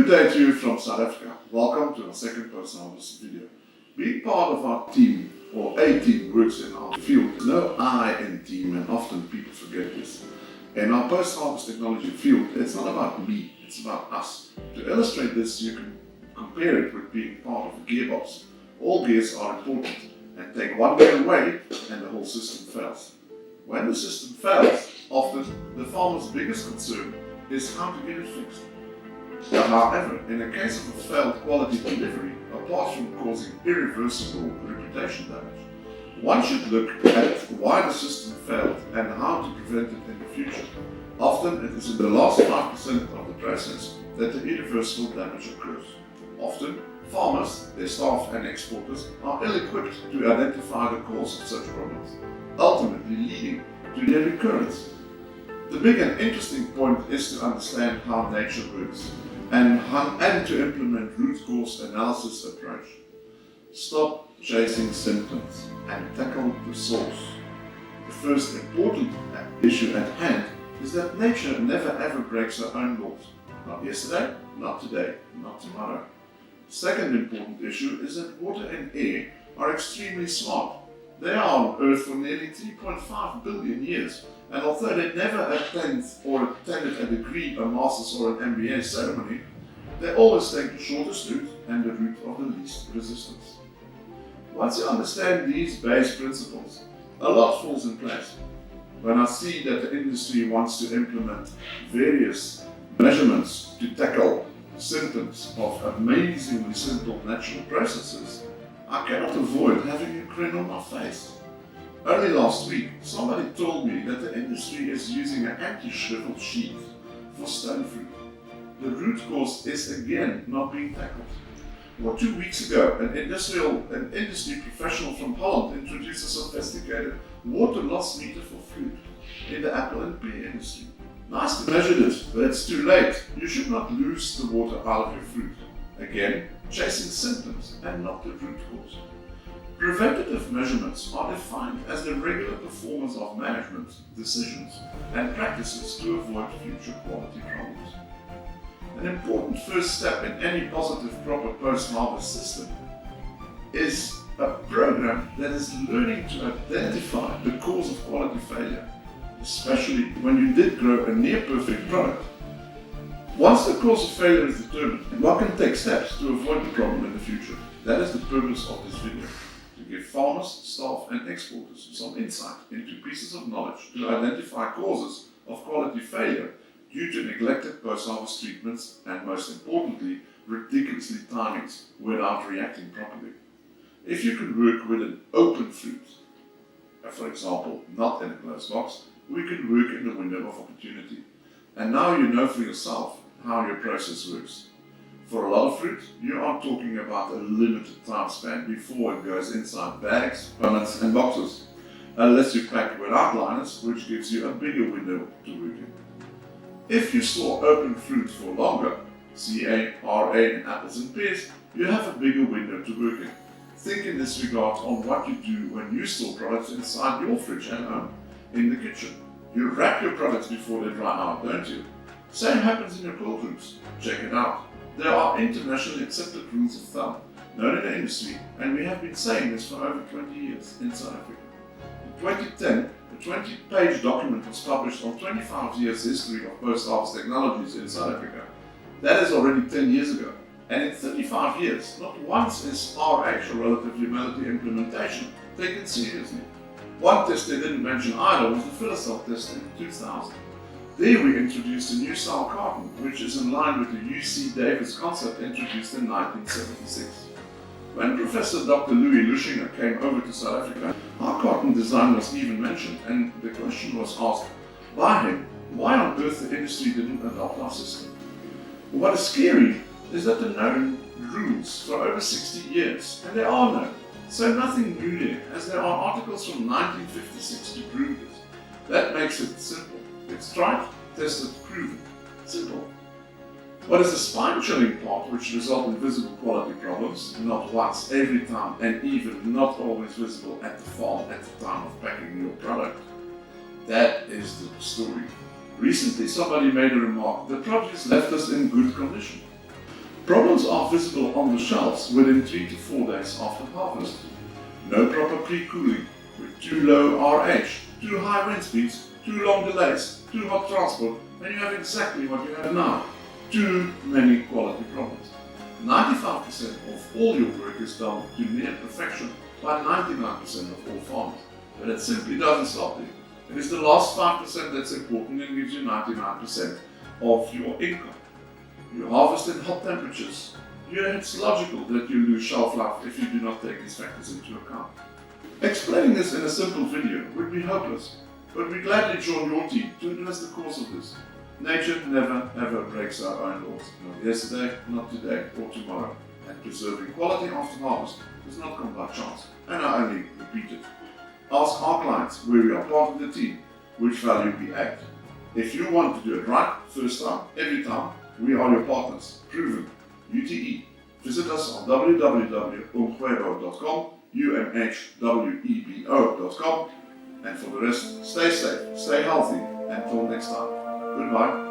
day to you from South Africa. Welcome to our second Postharvest video. Being part of our team, or a team, works in our field. No I in team, and often people forget this. In our post-harvest technology field, it's not about me, it's about us. To illustrate this, you can compare it with being part of a gearbox. All gears are important, and take one gear away and the whole system fails. When the system fails, often the farmer's biggest concern is how to get it fixed. However, in the case of a failed quality delivery, apart from causing irreversible reputation damage, one should look at why the system failed and how to prevent it in the future. Often it is in the last 5% of the process that the irreversible damage occurs. Often, farmers, their staff and exporters are ill-equipped to identify the cause of such problems, ultimately leading to their recurrence. The big and interesting point is to understand how nature works and to implement root cause analysis approach. Stop chasing symptoms and tackle the source. The first important issue at hand is that nature never ever breaks her own laws. Not yesterday, not today, not tomorrow. The second important issue is that water and air are extremely smart. They are on Earth for nearly 3.5 billion years, and although they never attended a degree, a master's or an MBA ceremony, they always take the shortest route and the route of the least resistance. Once you understand these base principles, a lot falls in place. When I see that the industry wants to implement various measurements to tackle symptoms of amazingly simple natural processes, I cannot avoid having a grin on my face. Only last week, somebody told me that the industry is using an anti-shrivel sheet for stone fruit. The root cause is again not being tackled. Or 2 weeks ago, an industry professional from Holland introduced a sophisticated water loss meter for fruit in the apple and pear industry. Nice to measure this, but it's too late. You should not lose the water out of your fruit. Again, chasing symptoms and not the root cause. Preventative measurements are defined as the regular performance of management decisions and practices to avoid future quality problems. An important first step in any positive proper post-harvest system is a program that is learning to identify the cause of quality failure, especially when you did grow a near-perfect product. Once the cause of failure is determined, one can take steps to avoid the problem in the future. That is the purpose of this video, to give farmers, staff and exporters some insight into pieces of knowledge to identify causes of quality failure due to neglected post-harvest treatments and, most importantly, ridiculously timings without reacting properly. If you can work with an open fruit, for example, not in a closed box, we can work in the window of opportunity. And now you know for yourself how your process works. For a lot of fruit, you are talking about a limited time span before it goes inside bags, punnets and boxes, unless you pack without liners, which gives you a bigger window to work in. If you store open fruit for longer, CA, RA and apples and pears, you have a bigger window to work in. Think in this regard on what you do when you store products inside your fridge at home, in the kitchen. You wrap your products before they dry out, don't you? Same happens in your cold rooms. Check it out. There are internationally accepted rules of thumb, known in the industry, and we have been saying this for over 20 years in South Africa. In 2010, a 20-page document was published on 25 years history of post-harvest technologies in South Africa. That is already 10 years ago. And in 35 years, not once is RH, or relative humility implementation, taken seriously. One test they didn't mention either was the filler cell test in 2000. There we introduced a new style carton, which is in line with the UC Davis concept introduced in 1976. When Professor Dr. Louis Lushinger came over to South Africa, our carton design was even mentioned, and the question was asked by him, why on earth the industry didn't adopt our system? What is scary is that the known rules for over 60 years, and they are known, so nothing new there, as there are articles from 1956 to prove this. That makes it simple. It's tried, tested, proven. Simple. What is the spine-chilling part, which result in visible quality problems, not once, every time, and even not always visible at the farm at the time of packing your product? That is the story. Recently, somebody made a remark, the produce left us in good condition. Problems are visible on the shelves within 3 to 4 days after harvest. No proper pre-cooling, with too low RH, too high wind speeds, too long delays, too hot transport, and you have exactly what you have now. Too many quality problems. 95% of all your work is done to near perfection by 99% of all farmers. But it simply doesn't stop there. It is the last 5% that's important and gives you 99% of your income. You harvest in hot temperatures. It's logical that you lose shelf life if you do not take these factors into account. Explaining this in a simple video would be hopeless, but we gladly join your team to address the cause of this. Nature never ever breaks our own laws, not yesterday, not today or tomorrow, and preserving quality after harvest does not come by chance, and I only repeat it. Ask our clients where we are part of the team, which value we add. If you want to do it right, first time, every time, we are your partners, proven, UTE. Visit us on www.umhwebo.com, umhwebo.com, and for the rest, stay safe, stay healthy, until next time. Goodbye.